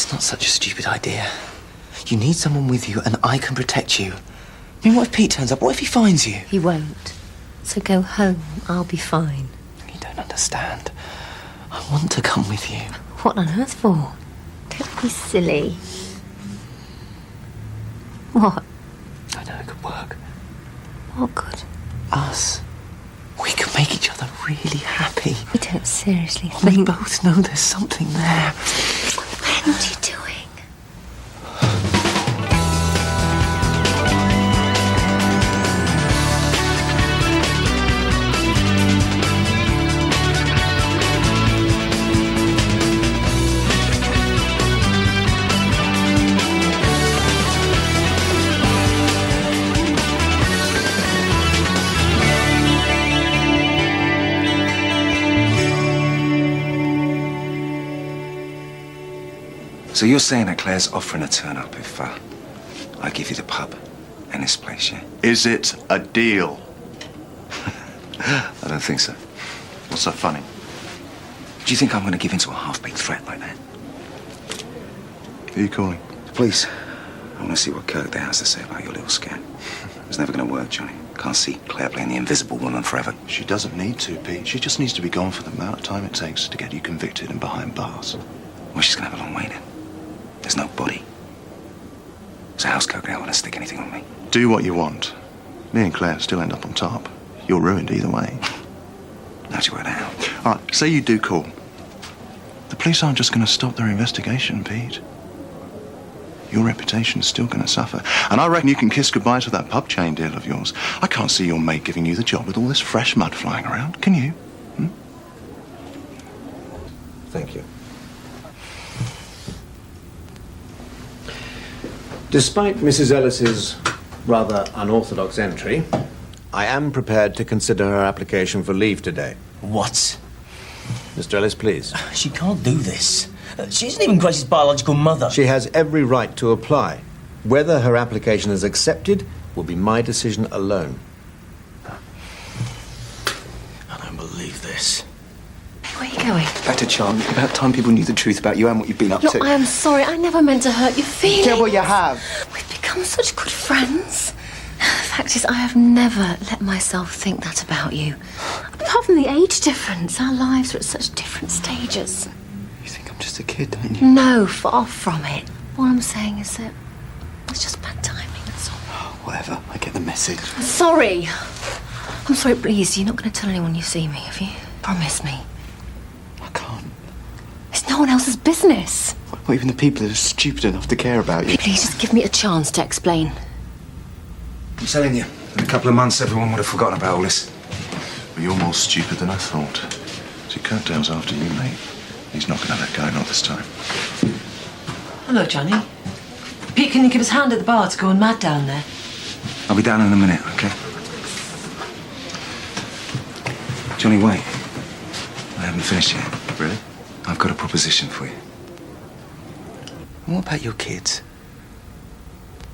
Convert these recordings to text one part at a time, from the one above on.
It's not such a stupid idea. You need someone with you, and I can protect you. I mean, what if Pete turns up? What if he finds you? He won't. So go home. I'll be fine. You don't understand. I want to come with you. What on earth for? Don't be silly. What? I know it could work. What good? Us. We could make each other really happy. You don't seriously We think... both know there's something there. What are you doing? So you're saying that Claire's offering to turn up if I give you the pub and this place, yeah? Is it a deal? I don't think so. What's so funny? Do you think I'm going to give in to a half-baked threat like that? Who are you calling? The police. I want to see what Kirkdale has to say about your little scam. It's never going to work, Johnny. Can't see Claire playing the invisible woman forever. She doesn't need to, Pete. She just needs to be gone for the amount of time it takes to get you convicted and behind bars. Well, she's going to have a long way then. There's no body. So how's Kirkdale want to stick anything on me? Do what you want. Me and Claire still end up on top. You're ruined either way. How'd you work that out? All right, say you do call. The police aren't just going to stop their investigation, Pete. Your reputation's still going to suffer. And I reckon you can kiss goodbye to that pub chain deal of yours. I can't see your mate giving you the job with all this fresh mud flying around, can you? Thank you. Despite Mrs. Ellis's rather unorthodox entry, I am prepared to consider her application for leave today. What? Mr. Ellis, please. She can't do this. She isn't even Grace's biological mother. She has every right to apply. Whether her application is accepted will be my decision alone. I don't believe this. Where are you going? Back to Charlie. About time people knew the truth about you and what you've been up Look, to. I am sorry. I never meant to hurt your feelings. Yeah, well, you have. We've become such good friends. The fact is, I have never let myself think that about you. Apart from the age difference, our lives are at such different stages. You think I'm just a kid, don't you? No, far from it. All I'm saying is that it's just bad timing, that's all. Whatever. I get the message. I'm sorry. I'm sorry, please. You're not going to tell anyone you see me, have you? Promise me. I can't. It's no one else's business. Not even the people that are stupid enough to care about you. Please just give me a chance to explain. I'm telling you, in a couple of months, everyone would have forgotten about all this. But you're more stupid than I thought. See, Kirkdale's after you, mate. He's not going to let go, not this time. Hello, Johnny. Pete, can you give us a hand at the bar? It's going mad down there. I'll be down in a minute, okay? Johnny, wait. I haven't finished yet. Really? I've got a proposition for you. And what about your kids?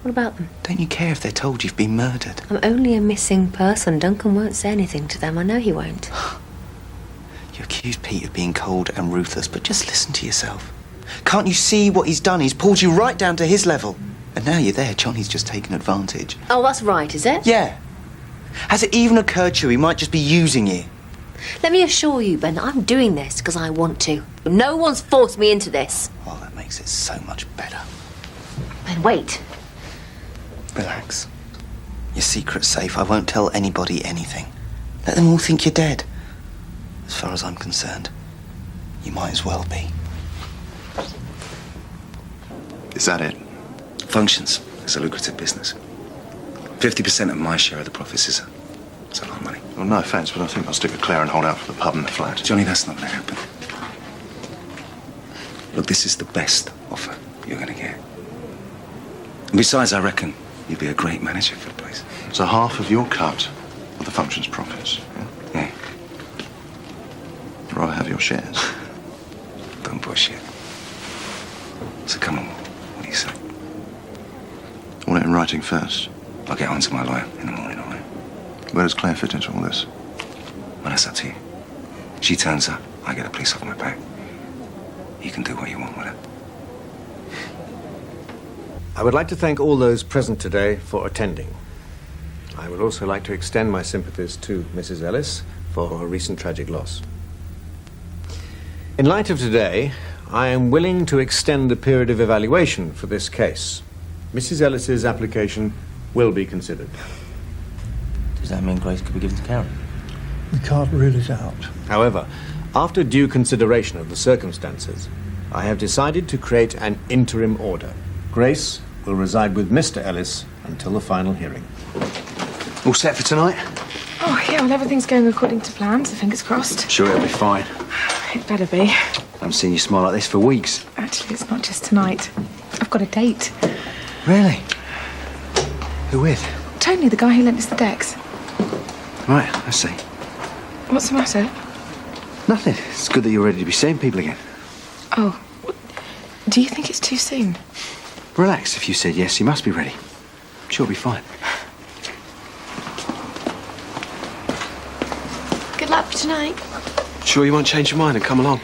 What about them? Don't you care if they're told you've been murdered? I'm only a missing person. Duncan won't say anything to them. I know he won't. You accuse Pete of being cold and ruthless, but just listen to yourself. Can't you see what he's done? He's pulled you right down to his level. And now you're there, Johnny's just taken advantage. Oh, that's right, is it? Yeah. Has it even occurred to you he might just be using you? Let me assure you, Ben, I'm doing this because I want to. No one's forced me into this. Oh, that makes it so much better. Ben, wait. Relax. Your secret's safe. I won't tell anybody anything. Let them all think you're dead. As far as I'm concerned, you might as well be. Is that it? Functions. It's a lucrative business. 50% of my share of the profits is a lot of money. Well, no offence, but I think I'll stick with Claire and hold out for the pub and the flat. Johnny, that's not going to happen. Look, this is the best offer you're going to get. And besides, I reckon you'd be a great manager for the place. So half of your cut of the function's profits. Yeah. I'd rather have your shares. Don't push it. So come on, what do you say? I want it in writing first. I'll get on to my lawyer in the morning, all right? Where does Claire fit into all this? Well, that's up to you. She turns up, I get the police off my back. You can do what you want with her. I would like to thank all those present today for attending. I would also like to extend my sympathies to Mrs. Ellis for her recent tragic loss. In light of today, I am willing to extend the period of evaluation for this case. Mrs. Ellis's application will be considered. Does that mean Grace could be given to Karen? We can't rule it out. However, after due consideration of the circumstances, I have decided to create an interim order. Grace will reside with Mr. Ellis until the final hearing. All set for tonight? Oh, yeah, well, everything's going according to plan, so fingers crossed. Sure, it'll be fine. It better be. I haven't seen you smile like this for weeks. Actually, it's not just tonight. I've got a date. Really? Who with? Tony, the guy who lent us the decks. Right, I see. What's the matter? Nothing. It's good that you're ready to be seeing people again. Oh, do you think it's too soon? Relax. If you said yes, you must be ready. I'm sure it'll be fine. Good luck for tonight. Sure you won't change your mind and come along?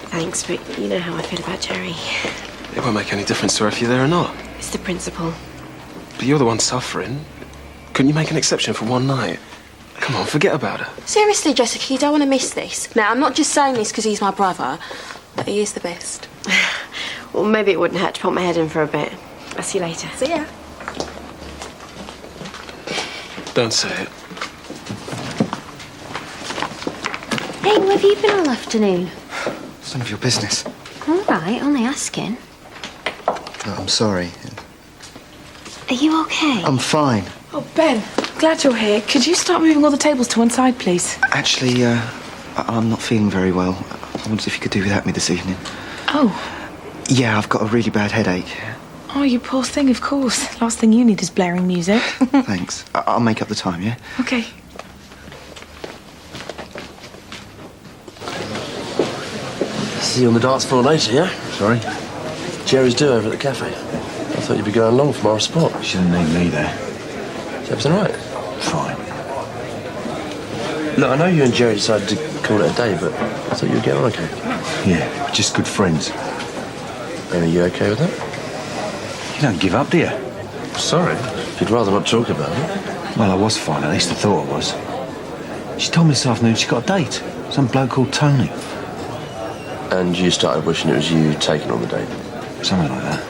Thanks, but you know how I feel about Jerry. It won't make any difference to her if you're there or not. It's the principle. But you're the one suffering. Couldn't you make an exception for one night? Come on, forget about her. Seriously, Jessica, you don't want to miss this. Now, I'm not just saying this because he's my brother, but he is the best. Well, maybe it wouldn't hurt to put my head in for a bit. I'll see you later. See ya. Don't say it. Hey, where have you been all afternoon? It's none of your business. All right, only asking. No, I'm sorry. Are you okay? I'm fine. Oh, Ben, glad you're here. Could you start moving all the tables to one side, please? Actually, I'm not feeling very well. I wondered if you could do without me this evening. Oh. Yeah, I've got a really bad headache. Oh, you poor thing, of course. Last thing you need is blaring music. Thanks. I'll make up the time, yeah? Okay. See you on the dance floor later, yeah? Sorry? Jerry's due over at the cafe. I thought you'd be going along for more sport. She didn't need me there. Is everything all right? Fine. Look, I know you and Jerry decided to call it a day, but I thought you were getting on okay. Yeah, we're just good friends. And are you okay with that? You don't give up, do you? Sorry. If you'd rather not talk about it. Well, I was fine. At least I thought I was. She told me this afternoon she got a date. Some bloke called Tony. And you started wishing it was you taking on the date. Something like that.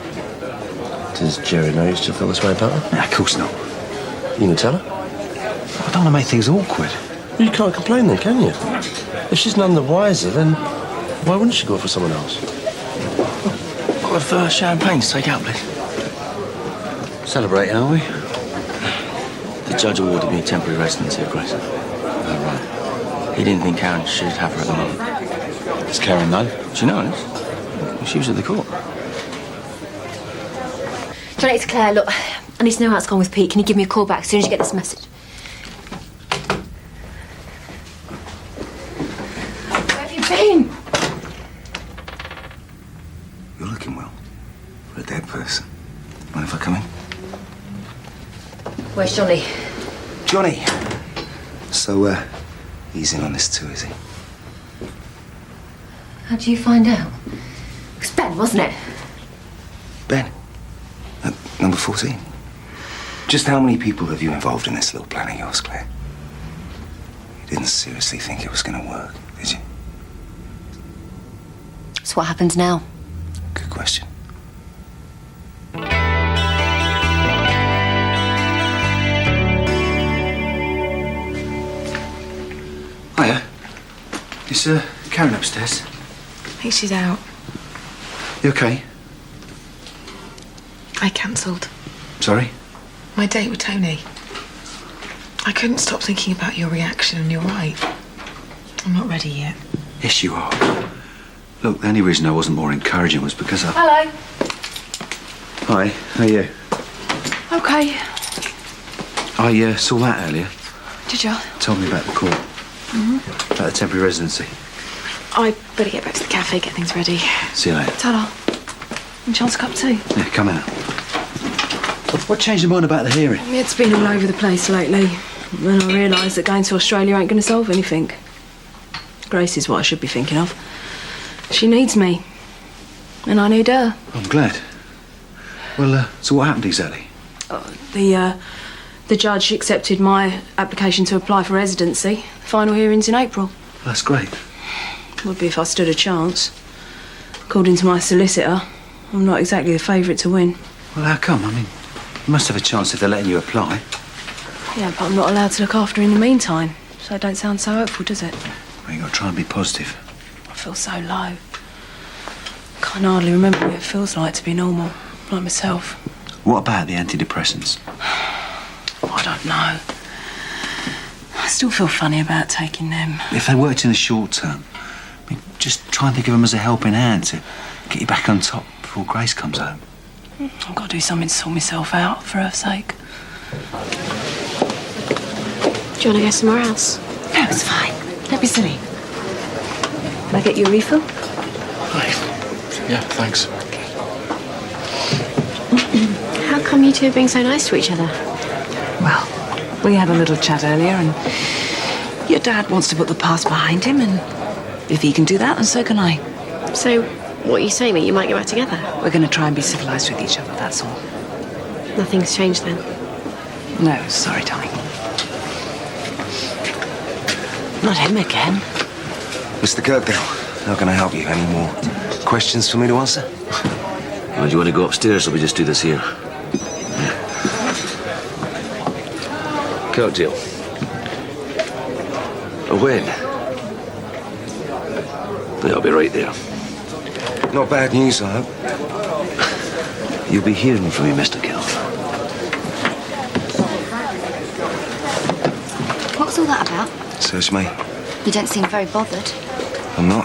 Does Jerry know you still feel this way about her? Nah, of course not. You can tell her? I don't want to make things awkward. Well, you can't complain then, can you? If she's none the wiser, then why wouldn't she go for someone else? Bottle of champagne to take out, please. Celebrating, are we? The judge awarded me a temporary residency at Grace. Oh, right. He didn't think Karen should have her at the moment. Does Karen know? She knows. She was at the court. Johnny, it's Claire. Look, I need to know how it's gone with Pete. Can you give me a call back as soon as you get this message? Where have you been? You're looking well. For a dead person. Mind if I come in? Where's Johnny? Johnny! So, he's in on this too, is he? How do you find out? It was Ben, wasn't it? Ben? At number 14. Just how many people have you involved in this little plan of yours, Claire? You didn't seriously think it was going to work, did you? So what happens now? Good question. Hiya. Is Karen upstairs? I think she's out. You okay? I cancelled Sorry? my date with Tony. I couldn't stop thinking about your reaction, and you're right. I'm not ready yet. Yes, you are. Look, the only reason I wasn't more encouraging was because I... Hello. Hi, how are you? Okay. I saw that earlier. Did you? Told me about the court. Mm-hmm. About the temporary residency. I better get back to the cafe, get things ready. See you later. Ta-da. And Charles a cup too. Yeah, come out. What changed your mind about the hearing? It's been all over the place lately. Then I realised that going to Australia ain't going to solve anything. Grace is what I should be thinking of. She needs me. And I need her. I'm glad. Well, so what happened exactly? The judge accepted my application to apply for residency. The final hearing's in April. That's great. Would be if I stood a chance. According to my solicitor, I'm not exactly the favourite to win. Well, how come? I mean, you must have a chance if they're letting you apply. Yeah, but I'm not allowed to look after her in the meantime. So it don't sound so hopeful, does it? Well, you got to try and be positive. I feel so low. Can't hardly remember what it feels like to be normal, like myself. What about the antidepressants? I don't know. I still feel funny about taking them. If they worked in the short term, I mean, just try and think of them as a helping hand to get you back on top before Grace comes home. I've got to do something to sort myself out, for her sake. Do you want to go somewhere else? No, it's fine. Don't be silly. Can I get you a refill? Hi. Yeah, thanks. How come you two are being so nice to each other? Well, we had a little chat earlier, and your dad wants to put the past behind him, and if he can do that, then so can I. So, what are you saying, that you might get back together? We're going to try and be civilised with each other, that's all. Nothing's changed then? No, sorry, darling. Not him again. Mr. Kirkdale, how can I help you? Any more questions for me to answer? Well, do you want to go upstairs or we just do this here? Kirkdale. When? Yeah, I'll be right there. Not bad news, I hope. You'll be hearing from me, Mr. Kelly. What's all that about? Search me. You don't seem very bothered. I'm not.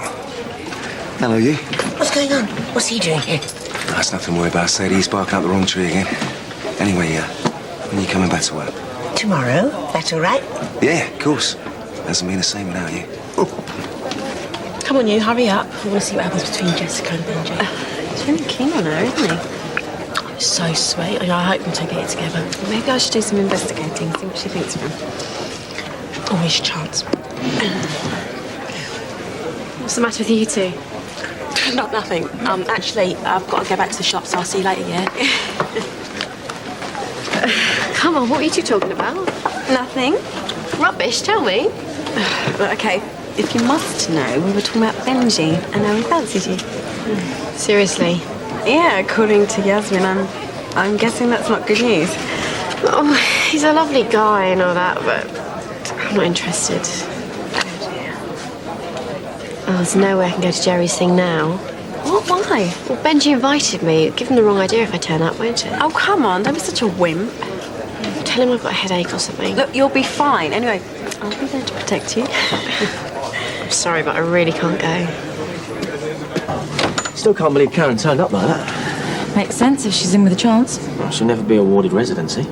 Hello, you. What's going on? What's he doing here? That's nothing to worry about, Sadie. He's barking up the wrong tree again. Anyway, when are you coming back to work? Tomorrow. That's all right. Yeah, of course. Hasn't been the same without you. Come on, you, hurry up. I want to see what happens between Jessica and Benji. He's really keen on her, isn't he? So sweet. I hope them two get it together. Maybe I should do some investigating, see what she thinks of him. Always your chance. What's the matter with you two? Not nothing. Actually, I've got to go back to the shop, so I'll see you later, yeah? Come on, what are you two talking about? Nothing. Rubbish, tell me. Okay, if you must know, we were talking about Benji and how he fancied you. Seriously? Yeah, according to Yasmin, I'm guessing that's not good news. Oh, he's a lovely guy and all that, but I'm not interested. Oh, there's no way I can go to Jerry's thing now. What? Why? Well, Benji invited me. Give him the wrong idea if I turn up, won't it? Oh, come on, don't be such a wimp. Tell him I've got a headache or something. Look, you'll be fine. Anyway, I'll be there to protect you. I'm sorry, but I really can't go. Still can't believe Karen turned up like that. Makes sense if she's in with a chance. Well, she'll never be awarded residency.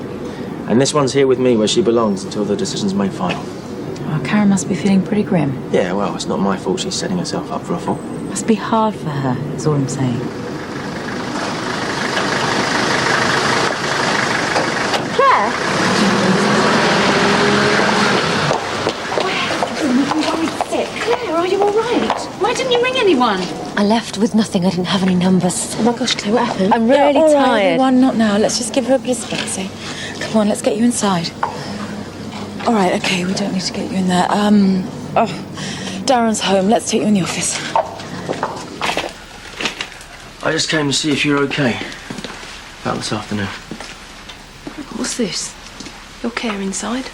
And this one's here with me where she belongs until the decision's made final. Well, Karen must be feeling pretty grim. Yeah, well, it's not my fault she's setting herself up for a fall. Must be hard for her, is all I'm saying. Claire? Claire, are you all right? Why didn't you ring anyone? I left with nothing. I didn't have any numbers. Oh my gosh, Claire, what happened? I'm really all right, tired. everyone, not now. Let's just give her a bit of space, eh? Come on, let's get you inside. All right, okay, we don't need to get you in there. Darren's home. Let's take you in the office. I just came to see if you're okay. About this afternoon. What's this? Your care inside?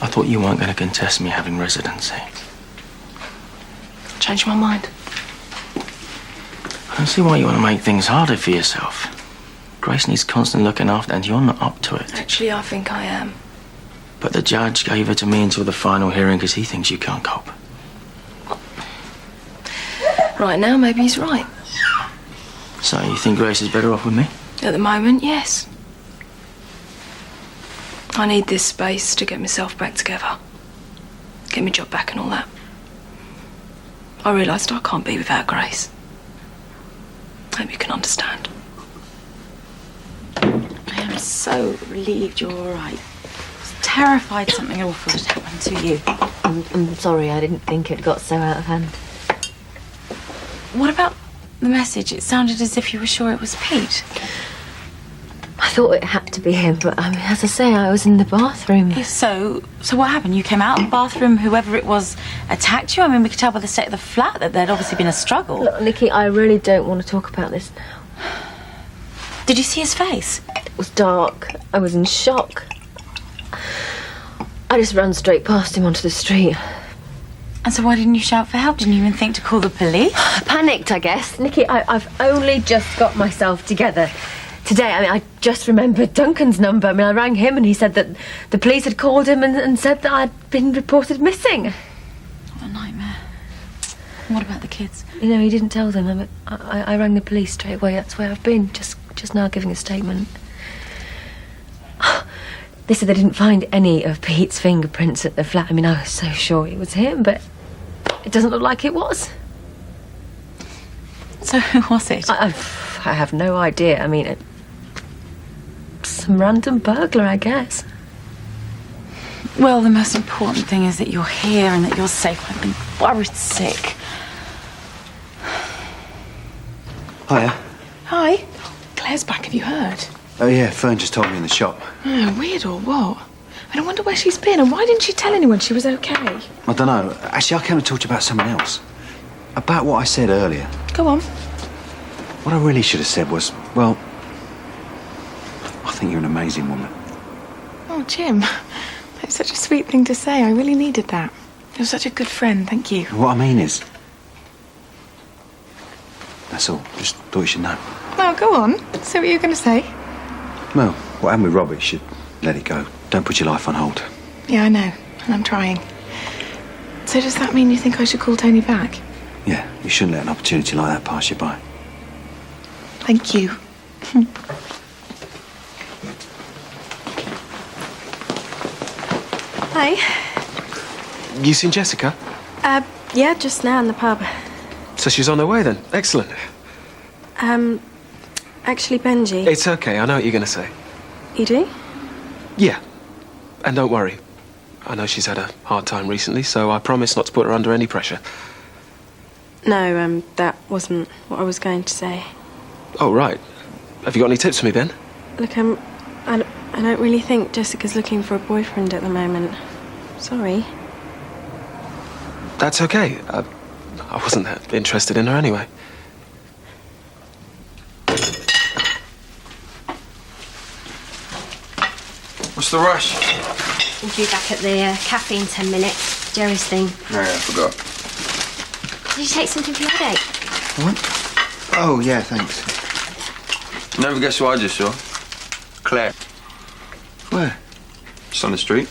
I thought you weren't going to contest me having residency. Changed my mind. I don't see why you want to make things harder for yourself. Grace needs constant looking after, and you're not up to it. Actually, I think I am. But the judge gave her to me until the final hearing because he thinks you can't cope. Right now, maybe he's right. So you think Grace is better off with me? At the moment, yes. I need this space to get myself back together. Get my job back and all that. I realised I can't be without Grace. I hope you can understand. I am so relieved you're all right. I was terrified something awful had happened to you. I'm sorry, I didn't think it got so out of hand. What about the message, it sounded as if you were sure it was Pete. I thought it had to be him, but as I say, I was in the bathroom. So what happened? You came out of the bathroom, whoever it was attacked you? I mean, we could tell by the state of the flat that there'd obviously been a struggle. Look, Nikki, I really don't want to talk about this now. Did you see his face? It was dark. I was in shock. I just ran straight past him onto the street. And so why didn't you shout for help? Didn't you even think to call the police? I panicked, I guess. Nikki, I've only just got myself together. Today, I just remembered Duncan's number. I rang him and he said that the police had called him and said that I'd been reported missing. What a nightmare. What about the kids? He didn't tell them. I rang the police straight away. That's where I've been, just now giving a statement. They said they didn't find any of Pete's fingerprints at the flat. I was so sure it was him, but it doesn't look like it was. So who was it? I have no idea. Some random burglar, I guess. Well, the most important thing is that you're here and that you're safe. I've been worried sick. Hiya. Hi. Claire's back, have you heard? Oh, yeah, Fern just told me in the shop. Oh, weird or what? I wonder where she's been and why didn't she tell anyone she was okay? I don't know. Actually, I came to talk to you about someone else. About what I said earlier. Go on. What I really should have said was, well, I think you're an amazing woman. Oh, Jim. That's such a sweet thing to say. I really needed that. You're such a good friend, thank you. What I mean is... That's all. Just thought you should know. Oh, go on. Say what you were going to say. Well, what happened with Robert, you should let it go. Don't put your life on hold. Yeah, I know. And I'm trying. So does that mean you think I should call Tony back? Yeah, you shouldn't let an opportunity like that pass you by. Thank you. Hi. You seen Jessica? Yeah, just now in the pub. So she's on her way then. Excellent. Actually, Benji. It's okay. I know what you're going to say. You do? Yeah. And don't worry. I know she's had a hard time recently, so I promise not to put her under any pressure. No, that wasn't what I was going to say. Oh, right. Have you got any tips for me, then? Look, I don't really think Jessica's looking for a boyfriend at the moment. Sorry. That's okay. I wasn't that interested in her anyway. What's the rush? We'll be back at the cafe in 10 minutes. Jerry's thing. No, I forgot. Did you take something for your headache? What? Oh, yeah, thanks. Never guess who I just saw. Claire. Where? Just on the street.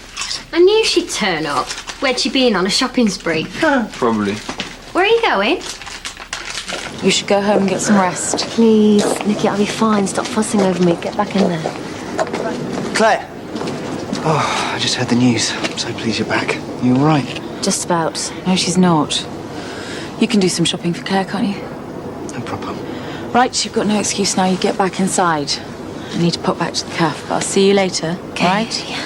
I knew she'd turn up. Where'd she been, on a shopping spree? Probably. Where are you going? You should go home and get some rest. Please, Nikki, I'll be fine. Stop fussing over me. Get back in there. Claire! Oh, I just heard the news. I'm so pleased you're back. You all right? Just about. No, she's not. You can do some shopping for Claire, can't you? No problem. Right, you've got no excuse now. You get back inside. I need to pop back to the cafe, but I'll see you later. Okay. Right? Yeah.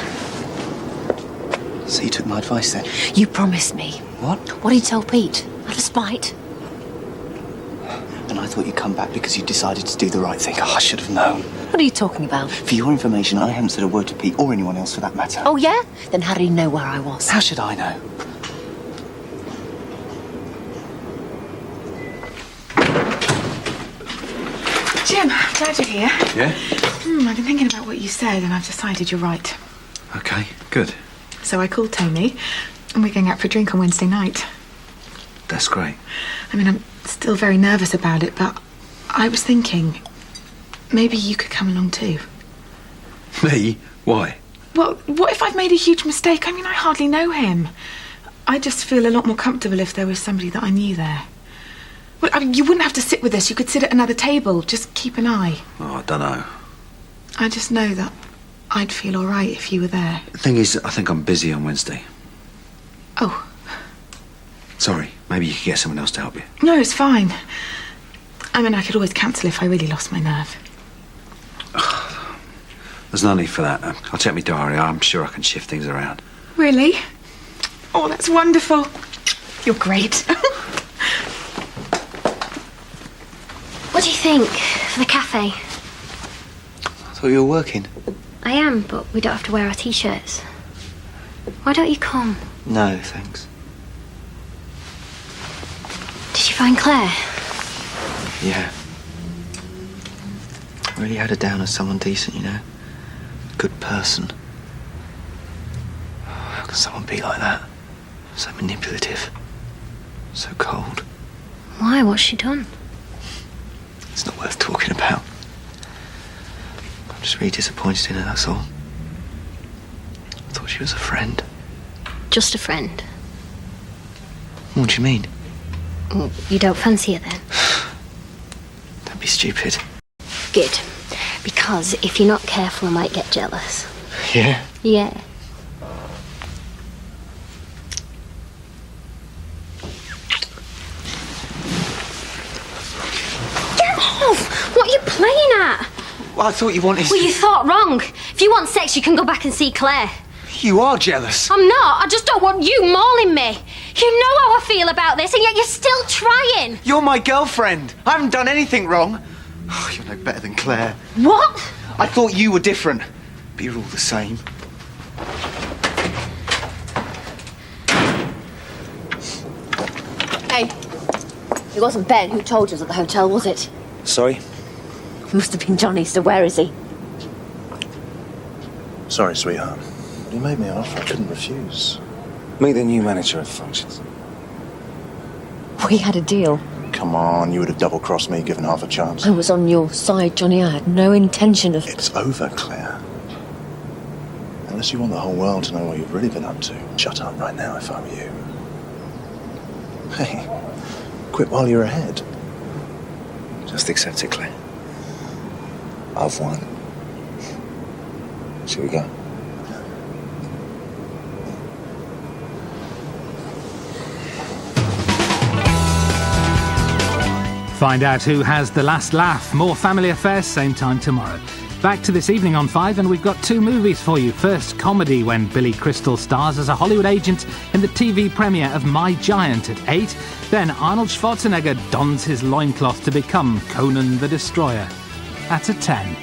So you took my advice then? You promised me. What? What did you tell Pete? Out of spite? And I thought you'd come back because you decided to do the right thing. Oh, I should have known. What are you talking about? For your information, I haven't said a word to Pete or anyone else for that matter. Oh, yeah? Then how did he know where I was? How should I know? Jim, glad you're here. Yeah? I've been thinking about what you said and I've decided you're right. Okay, good. So I called Tony and we're going out for a drink on Wednesday night. That's great. I'm still very nervous about it, but I was thinking maybe you could come along too. Me? Why? Well, what if I've made a huge mistake? I hardly know him. I just feel a lot more comfortable if there was somebody that I knew there. Well, you wouldn't have to sit with us. You could sit at another table. Just keep an eye. Oh, I don't know. I just know that I'd feel all right if you were there. The thing is, I think I'm busy on Wednesday. Oh. Sorry, maybe you could get someone else to help you. No, it's fine. I could always cancel if I really lost my nerve. There's no need for that. I'll check my diary. I'm sure I can shift things around. Really? Oh, that's wonderful. You're great. What do you think for the cafe? I thought you were working. I am, but we don't have to wear our t-shirts. Why don't you come? No, thanks. Did you find Claire? Yeah. Really had her down as someone decent, you know? Good person. How can someone be like that? So manipulative. So cold. Why? What's she done? It's not worth talking about. I'm just really disappointed in her, that's all. I thought she was a friend. Just a friend. What do you mean? Well, you don't fancy her then? Don't be stupid. Good. Because if you're not careful, I might get jealous. Yeah? Yeah. Get off! What are you playing at? Well, I thought you wanted... Well, you thought wrong. If you want sex, you can go back and see Claire. You are jealous. I'm not. I just don't want you mauling me. You know how I feel about this, and yet you're still trying. You're my girlfriend. I haven't done anything wrong. Oh, you're no better than Claire. What? I thought you were different, but you're all the same. Hey, it wasn't Ben who told us at the hotel, was it? Sorry? It must have been Johnny, so where is he? Sorry, sweetheart. You made me an offer I couldn't refuse. Meet the new manager of functions. We had a deal. Come on, you would have double-crossed me given half a chance. I was on your side, Johnny. I had no intention of... It's over, Claire. Unless you want the whole world to know what you've really been up to, shut up right now if I were you. Hey, quit while you're ahead. Just accept it, Claire. I've won. Shall we go? Find out who has the last laugh. More Family Affairs, same time tomorrow. Back to this evening on 5, and we've got 2 movies for you. First, comedy, when Billy Crystal stars as a Hollywood agent in the TV premiere of My Giant at 8. Then Arnold Schwarzenegger dons his loincloth to become Conan the Destroyer. That's at 10.